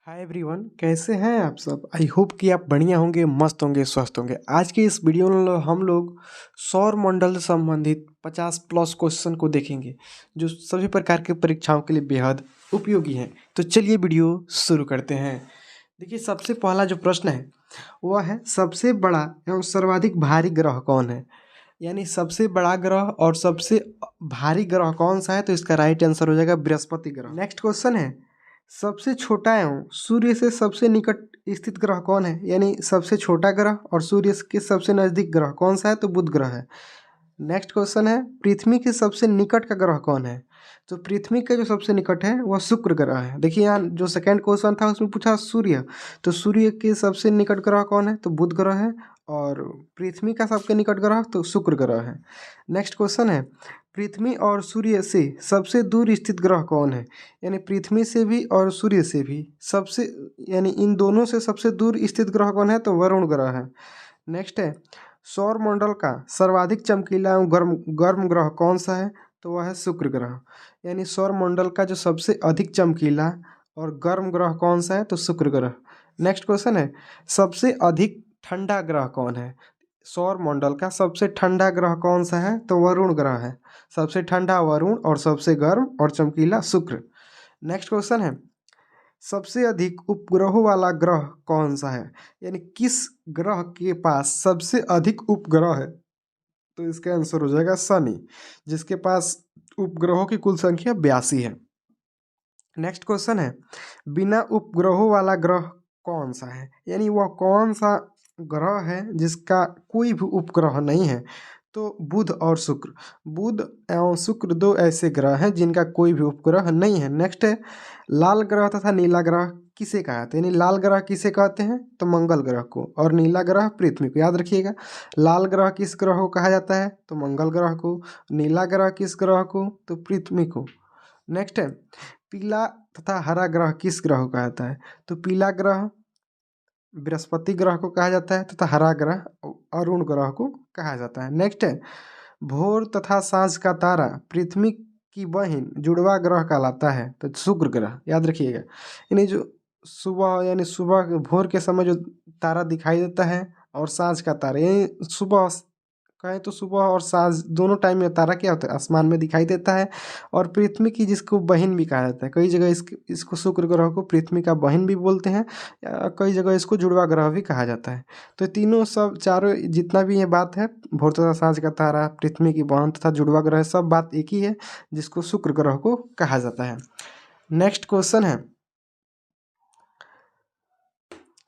Hi everyone, कैसे हैं आप सब। आई होप कि आप बढ़िया होंगे, मस्त होंगे, स्वस्थ होंगे। आज के इस वीडियो में हम लोग सौर मंडल से संबंधित 50 प्लस क्वेश्चन को देखेंगे जो सभी प्रकार के परीक्षाओं के लिए बेहद उपयोगी हैं। तो चलिए वीडियो शुरू करते हैं। देखिए, सबसे पहला जो प्रश्न है वह है सबसे बड़ा एवं सर्वाधिक भारी ग्रह कौन है। यानी सबसे बड़ा ग्रह और सबसे भारी ग्रह कौन सा है, तो इसका राइट आंसर हो जाएगा बृहस्पति ग्रह। नेक्स्ट क्वेश्चन है सबसे छोटा एवं सूर्य से सबसे निकट स्थित ग्रह कौन है। यानी सबसे छोटा ग्रह और सूर्य के सबसे नजदीक ग्रह कौन सा है, तो बुध ग्रह है। नेक्स्ट क्वेश्चन है पृथ्वी के सबसे निकट का ग्रह कौन है। तो पृथ्वी के जो सबसे निकट है वह शुक्र ग्रह है। देखिए यहाँ जो सेकंड क्वेश्चन था उसमें पूछा सूर्य, तो सूर्य के सबसे निकट ग्रह कौन है, तो बुध ग्रह है। और पृथ्वी का सबसे निकट ग्रह तो शुक्र ग्रह है। नेक्स्ट क्वेश्चन है पृथ्वी और सूर्य से सबसे दूर स्थित ग्रह कौन है। यानी पृथ्वी से भी और सूर्य से भी सबसे, यानी इन दोनों से सबसे दूर स्थित ग्रह कौन है, तो वरुण ग्रह है। नेक्स्ट है सौर मंडल का सर्वाधिक चमकीला एवं गर्म गर्म ग्रह कौन सा है, तो वह है शुक्र ग्रह। यानी सौर मंडल का जो सबसे अधिक चमकीला और गर्म ग्रह कौन सा है, तो शुक्र ग्रह। नेक्स्ट क्वेश्चन है सबसे अधिक ठंडा ग्रह कौन है। सौर मंडल का सबसे ठंडा ग्रह कौन सा है, तो वरुण ग्रह है। सबसे ठंडा वरुण और सबसे गर्म और चमकीला शुक्र। नेक्स्ट क्वेश्चन है सबसे अधिक उपग्रहों वाला ग्रह कौन सा है। यानी किस ग्रह के पास सबसे अधिक उपग्रह है, तो इसका आंसर हो जाएगा शनि, जिसके पास उपग्रहों की कुल संख्या 82 है। नेक्स्ट क्वेश्चन है बिना उपग्रहों वाला ग्रह कौन सा है। यानी वह कौन सा ग्रह है जिसका कोई भी उपग्रह नहीं है, तो बुध और शुक्र। बुध एवं शुक्र दो ऐसे ग्रह हैं जिनका कोई भी उपग्रह नहीं है। नेक्स्ट है लाल ग्रह तथा नीला ग्रह किसे कहते हैं। यानी लाल ग्रह किसे कहते हैं, तो मंगल ग्रह को, और नीला ग्रह पृथ्वी को। याद रखिएगा, लाल ग्रह किस ग्रह को कहा जाता है, तो मंगल ग्रह को। नीला ग्रह किस ग्रह को, तो पृथ्वी को। नेक्स्ट है पीला तथा हरा ग्रह किस ग्रह को कहा जाता है, तो पीला ग्रह बृहस्पति ग्रह को कहा जाता है तथा हरा ग्रह अरुण ग्रह को कहा जाता है। नेक्स्ट है भोर तथा सांझ का तारा पृथ्वी की बहिन जुड़वा ग्रह कहलाता है, तो शुक्र ग्रह। याद रखिएगा, यानी जो सुबह यानी सुबह भोर के समय जो तारा दिखाई देता है और सांझ का तारा, यानी सुबह कहें तो सुबह और सांझ दोनों टाइम में तारा क्या होता है, आसमान में दिखाई देता है। और पृथ्वी की जिसको बहन भी कहा जाता है, कई जगह इसको शुक्र ग्रह को पृथ्वी का बहन भी बोलते हैं, या कई जगह इसको जुड़वा ग्रह भी कहा जाता है। तो तीनों सब चारों जितना भी ये बात है, भोर तथा सांझ का तारा, पृथ्वी की बहन तथा जुड़वा ग्रह, सब बात एक ही है जिसको शुक्र ग्रह को कहा जाता है। नेक्स्ट क्वेश्चन है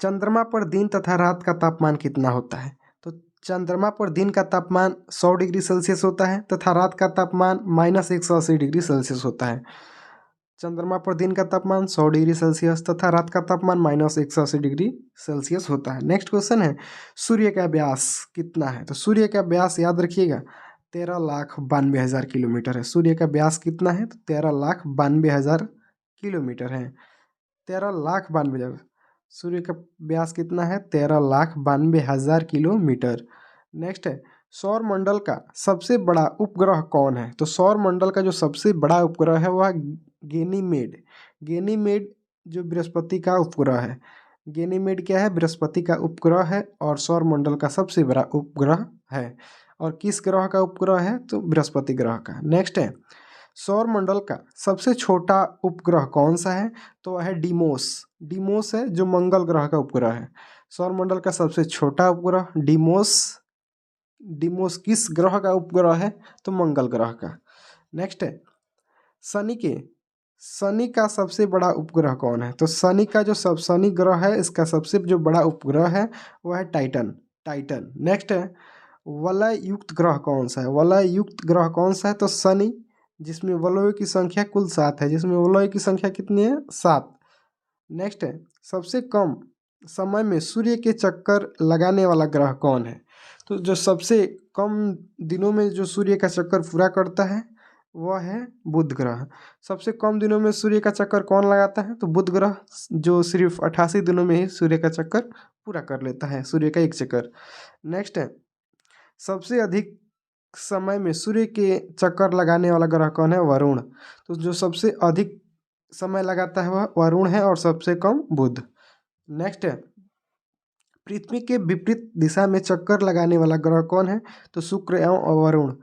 चंद्रमा पर दिन तथा रात का तापमान कितना होता है। तो चंद्रमा पर दिन का तापमान 100 डिग्री सेल्सियस होता है तथा रात का तापमान -180 डिग्री सेल्सियस होता है। चंद्रमा पर दिन का तापमान 100 डिग्री सेल्सियस तथा रात का तापमान -180 डिग्री सेल्सियस होता है। नेक्स्ट क्वेश्चन है सूर्य का व्यास कितना है। तो सूर्य का व्यास याद रखिएगा 13,92,000 किलोमीटर है। सूर्य का व्यास कितना है, तो 13,92,000 किलोमीटर है। 13,92,000। सूर्य का व्यास कितना है, 13,92,000 किलोमीटर। नेक्स्ट है सौर मंडल का सबसे बड़ा उपग्रह कौन है। तो सौर मंडल का जो सबसे बड़ा उपग्रह है वह गेनीमेड। गेनीमेड जो बृहस्पति का उपग्रह है। गेनीमेड क्या है, बृहस्पति का उपग्रह है और सौर मंडल का सबसे बड़ा उपग्रह है। और किस ग्रह का उपग्रह है, तो बृहस्पति ग्रह का। नेक्स्ट है सौर मंडल का सबसे छोटा उपग्रह कौन सा है, तो वह है डिमोस। डिमोस है जो मंगल ग्रह का उपग्रह है। सौर मंडल का सबसे छोटा उपग्रह डिमोस। डिमोस किस ग्रह का उपग्रह है, तो मंगल ग्रह का। नेक्स्ट है शनि का सबसे बड़ा उपग्रह कौन है। तो शनि का जो शनि ग्रह है, इसका सबसे जो बड़ा उपग्रह है वह है टाइटन। नेक्स्ट है वलय युक्त ग्रह कौन सा है। वलय युक्त ग्रह कौन सा है, तो शनि, जिसमें वलयों की संख्या कुल 7 है। जिसमें वलयों की संख्या कितनी है, 7। नेक्स्ट है सबसे कम समय में सूर्य के चक्कर लगाने वाला ग्रह कौन है। तो जो सबसे कम दिनों में जो सूर्य का चक्कर पूरा करता है वह है बुध ग्रह। सबसे कम दिनों में सूर्य का चक्कर कौन लगाता है, तो बुध ग्रह, जो सिर्फ 88 दिनों में ही सूर्य का चक्कर पूरा कर लेता है, सूर्य का एक चक्कर। नेक्स्ट है सबसे अधिक समय में सूर्य के चक्कर लगाने वाला ग्रह कौन है, वरुण। तो जो सबसे अधिक समय लगाता है वह वरुण है और सबसे कम बुध। नेक्स्ट है, पृथ्वी के विपरीत दिशा में चक्कर लगाने वाला ग्रह कौन है? तो शुक्र एवं वरुण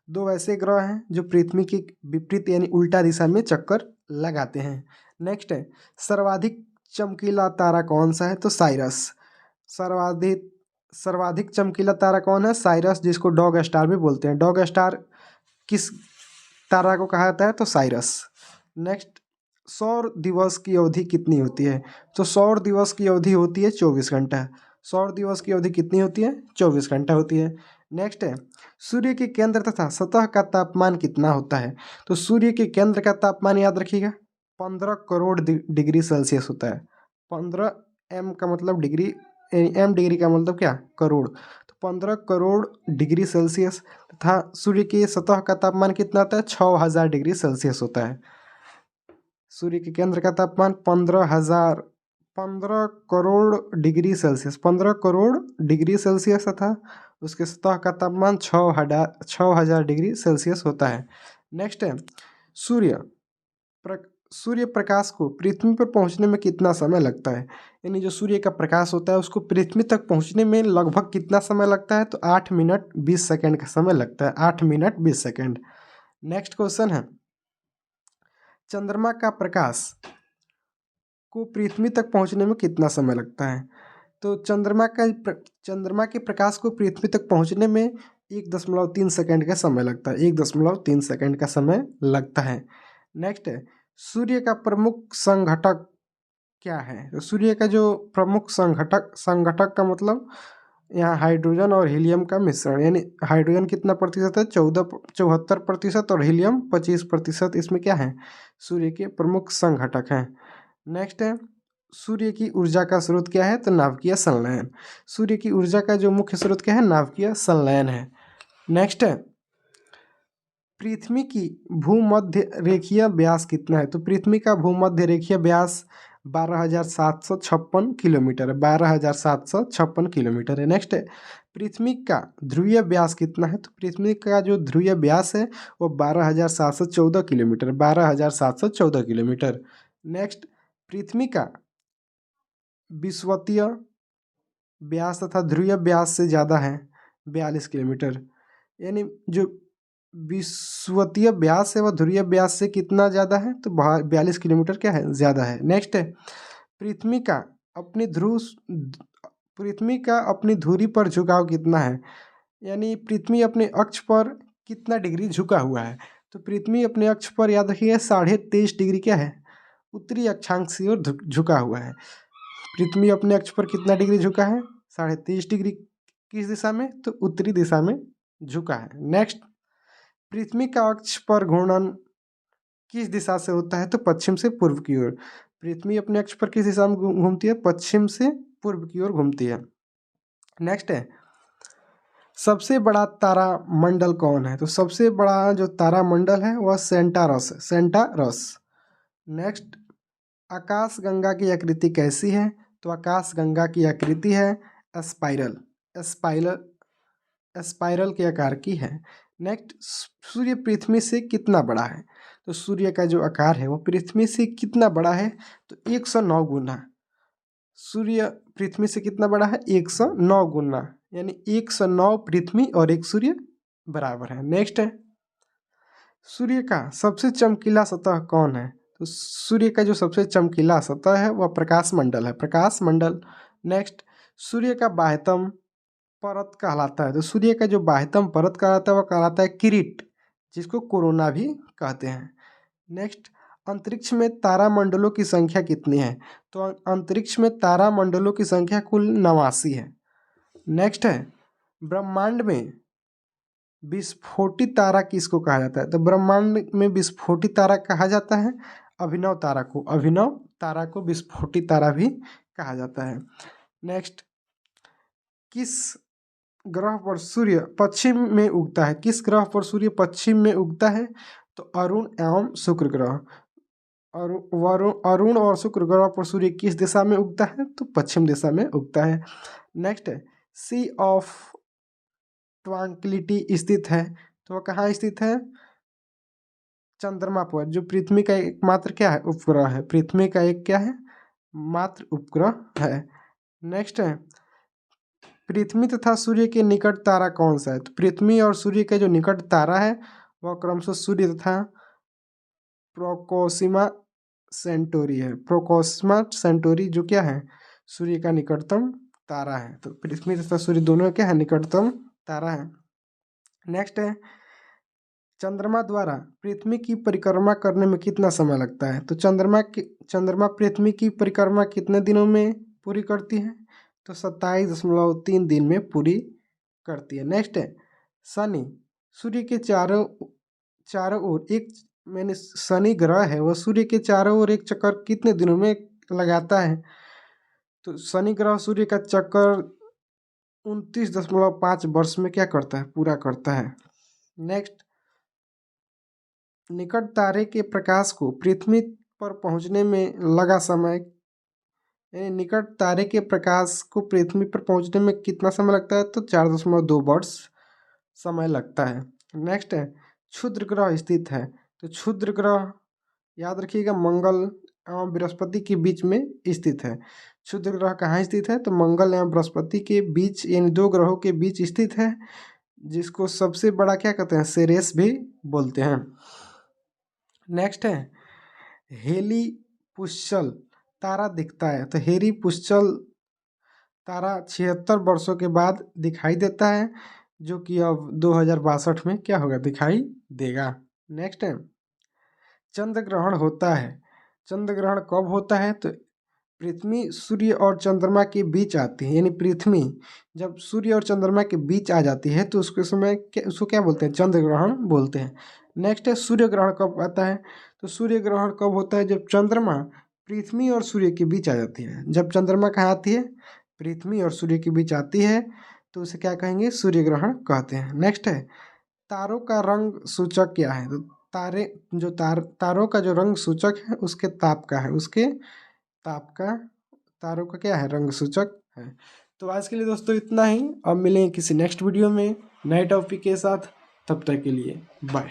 दो ऐसे ग्रह हैं जो पृथ्वी के विपरीत यानी उल्टा दिशा में चक्कर लगाते हैं। नेक्स्ट है, सर्वाधिक चमकीला तारा कौन सा है? तो साइरस। सर्वाधिक सर्वाधिक चमकीला तारा कौन है? साइरस, जिसको डॉग स्टार भी बोलते हैं। डॉग स्टार किस तारा को कहा जाता है? तो साइरस। नेक्स्ट, सौर दिवस की अवधि कितनी होती है? तो सौर दिवस की अवधि होती है 24 घंटा। सौर दिवस की अवधि कितनी होती है? 24 घंटा होती है। नेक्स्ट है, सूर्य के केंद्र तथा सतह का तापमान कितना होता है? तो सूर्य के केंद्र का तापमान याद रखिएगा 15 करोड़ डिग्री सेल्सियस होता है। 15 m का मतलब डिग्री, m डिग्री का मतलब क्या? करोड़। तो 15 करोड़ डिग्री सेल्सियस तथा सूर्य की सतह का तापमान कितना होता है? 6000 डिग्री सेल्सियस होता है। सूर्य के केंद्र का तापमान 15 करोड़ डिग्री सेल्सियस तथा उसके सतह का तापमान 6000 डिग्री सेल्सियस होता है। नेक्स्ट है, सूर्य सूर्य प्रकाश को पृथ्वी पर पहुंचने में कितना समय लगता है? यानी जो सूर्य का प्रकाश होता है उसको पृथ्वी तक पहुंचने में लगभग कितना समय लगता है? तो 8 मिनट 20 सेकंड का समय लगता है। 8 मिनट 20 सेकंड। नेक्स्ट क्वेश्चन है, चंद्रमा का प्रकाश को पृथ्वी तक पहुंचने में कितना समय लगता है? तो चंद्रमा के प्रकाश को पृथ्वी तक पहुंचने में 1.3 सेकंड का समय लगता है। 1.3 सेकंड का समय लगता है। नेक्स्ट है, सूर्य का प्रमुख संघटक क्या है? तो सूर्य का जो प्रमुख संघटक का मतलब यहाँ हाइड्रोजन और हीलियम का मिश्रण, यानी हाइड्रोजन कितना प्रतिशत है? 74% और हीलियम 25%। इसमें क्या है? सूर्य के प्रमुख संघटक हैं। नेक्स्ट है, सूर्य की ऊर्जा का स्रोत क्या है? तो नाभिकीय संलयन। सूर्य की ऊर्जा का जो मुख्य स्रोत क्या है? नाभिकीय संलयन है। नेक्स्ट है, पृथ्वी की भूमध्य रेखीय व्यास कितना है? तो पृथ्वी का भूमध्य रेखीय व्यास 12,756 किलोमीटर है। 12,756 किलोमीटर है। नेक्स्ट है, पृथ्वी का ध्रुवीय व्यास कितना है? तो पृथ्वी का जो ध्रुवीय व्यास है वो 12,714 किलोमीटर। 12,714 किलोमीटर। नेक्स्ट, पृथ्वी का विषुवतीय व्यास तथा ध्रुवीय व्यास से ज़्यादा है 42 किलोमीटर। यानी जो विषुवतीय व्यास है वह ध्रुवीय व्यास से कितना ज़्यादा है? तो 42 किलोमीटर क्या है? ज़्यादा है। नेक्स्ट है, पृथ्वी का अपनी पृथ्वी का अपनी धुरी पर झुकाव कितना है? यानी पृथ्वी अपने अक्ष पर कितना डिग्री झुका हुआ है? तो पृथ्वी अपने अक्ष पर याद रखिए 23.5 डिग्री क्या है? उत्तरी अक्षांश की ओर झुका हुआ है। पृथ्वी अपने अक्ष पर कितना डिग्री झुका है? 23.5 डिग्री। किस दिशा में? तो उत्तरी दिशा में झुका है। नेक्स्ट, पृथ्वी का अक्ष पर घूर्णन किस दिशा से होता है? तो पश्चिम से पूर्व की ओर। पृथ्वी अपने अक्ष पर किस दिशा में घूमती है? पश्चिम से पूर्व की ओर घूमती है। नेक्स्ट है, सबसे बड़ा तारा मंडल कौन है? तो सबसे बड़ा जो तारा मंडल है वह सेंटारस है। सेंटारस। नेक्स्ट, आकाशगंगा की आकृति कैसी है? तो आकाशगंगा की आकृति है स्पाइरल। स्पाइरल स्पाइरल के आकार की है। नेक्स्ट, सूर्य पृथ्वी से कितना बड़ा है? तो सूर्य का जो आकार है वो पृथ्वी से कितना बड़ा है? तो 109 गुना। सूर्य पृथ्वी से कितना बड़ा है? 109 गुना। यानी 109 पृथ्वी और 1 सूर्य बराबर है। नेक्स्ट है, सूर्य का सबसे चमकीला सतह कौन है? तो सूर्य का जो सबसे चमकीला सतह है वह प्रकाश मंडल है। प्रकाश मंडल। नेक्स्ट, सूर्य का बाह्यतम परत कहलाता है। तो सूर्य का जो बाह्यतम परत कहलाता है वह कहलाता है किरीट, जिसको कोरोना भी कहते हैं। नेक्स्ट, अंतरिक्ष में तारामंडलों की संख्या कितनी है? तो अंतरिक्ष में तारामंडलों की संख्या कुल 89 है। नेक्स्ट है, ब्रह्मांड में विस्फोटित तारा किसको कहा जाता है? तो ब्रह्मांड में विस्फोटित तारा कहा जाता है अभिनव तारा को। अभिनव तारा को विस्फोटित तारा भी कहा जाता है। नेक्स्ट, किस ग्रह पर सूर्य पश्चिम में उगता है? किस ग्रह पर सूर्य पश्चिम में उगता है? तो अरुण एवं शुक्र ग्रह। अरुण और शुक्र ग्रह पर सूर्य किस दिशा में उगता है? तो पश्चिम दिशा में उगता है। नेक्स्ट है, सी ऑफ ट्रांक्विलिटी स्थित है। तो वह कहाँ स्थित है? चंद्रमा पर, जो पृथ्वी का एकमात्र क्या है, उपग्रह है। पृथ्वी का एक क्या है, मात्र उपग्रह है। नेक्स्ट है, पृथ्वी तथा सूर्य के निकट तारा कौन सा है। तो पृथ्वी और सूर्य का जो निकट तारा है वह क्रमशः सूर्य तथा प्रोक्सिमा सेंटोरी है। प्रोक्सिमा सेंटोरी जो क्या है, सूर्य का निकटतम तारा है। तो पृथ्वी तथा सूर्य दोनों क्या है, निकटतम तारा है। नेक्स्ट है, चंद्रमा द्वारा पृथ्वी की परिक्रमा करने में कितना समय लगता है। तो चंद्रमा पृथ्वी की परिक्रमा कितने दिनों में पूरी करती है। तो 27.3 दिन में पूरी करती है। नेक्स्ट है, शनि सूर्य के चारों चारों ओर एक, मैंने शनि ग्रह है वह सूर्य के चारों ओर एक चक्कर कितने दिनों में लगाता है। तो शनि ग्रह सूर्य का चक्कर 29.5 वर्ष में क्या करता है, पूरा करता है। नेक्स्ट, निकट तारे के प्रकाश को पृथ्वी पर पहुंचने में लगा समय, यानी निकट तारे के प्रकाश को पृथ्वी पर पहुंचने में कितना समय लगता है। तो 4.2 वर्ष समय लगता है। नेक्स्ट है, क्षुद्र ग्रह स्थित है। तो क्षुद्र ग्रह याद रखिएगा मंगल एवं बृहस्पति के बीच में स्थित है। क्षुद्र ग्रह कहाँ स्थित है, तो मंगल एवं बृहस्पति के बीच, यानी दो ग्रहों के बीच स्थित है, जिसको सबसे बड़ा क्या कहते हैं, सेरेस भी बोलते हैं। नेक्स्ट है, हेली पुश्चल तारा दिखता है। तो हेली पुश्चल तारा 76 वर्षों के बाद दिखाई देता है, जो कि अब 2062 में क्या होगा, दिखाई देगा। नेक्स्ट है, चंद्र ग्रहण होता है। चंद्र ग्रहण कब होता है, तो पृथ्वी सूर्य और चंद्रमा के बीच आती है, यानी पृथ्वी जब सूर्य और चंद्रमा के बीच आ जाती है तो उसके समय उसको क्या बोलते हैं, चंद्र ग्रहण बोलते हैं। नेक्स्ट है, सूर्य ग्रहण कब आता है। तो सूर्य ग्रहण कब होता है, जब चंद्रमा पृथ्वी और सूर्य के बीच आ जाती है। जब चंद्रमा कहाँ आती है, पृथ्वी और सूर्य के बीच आती है, तो उसे क्या कहेंगे, सूर्य ग्रहण कहते हैं। नेक्स्ट है, तारों का रंग सूचक क्या है। तो तारों का जो रंग सूचक है उसके ताप का है, उसके ताप का, तारों का क्या है, रंग सूचक है। तो आज के लिए दोस्तों इतना ही। अब मिलेंगे किसी नेक्स्ट वीडियो में नए टॉपिक के साथ। तब तक के लिए बाय।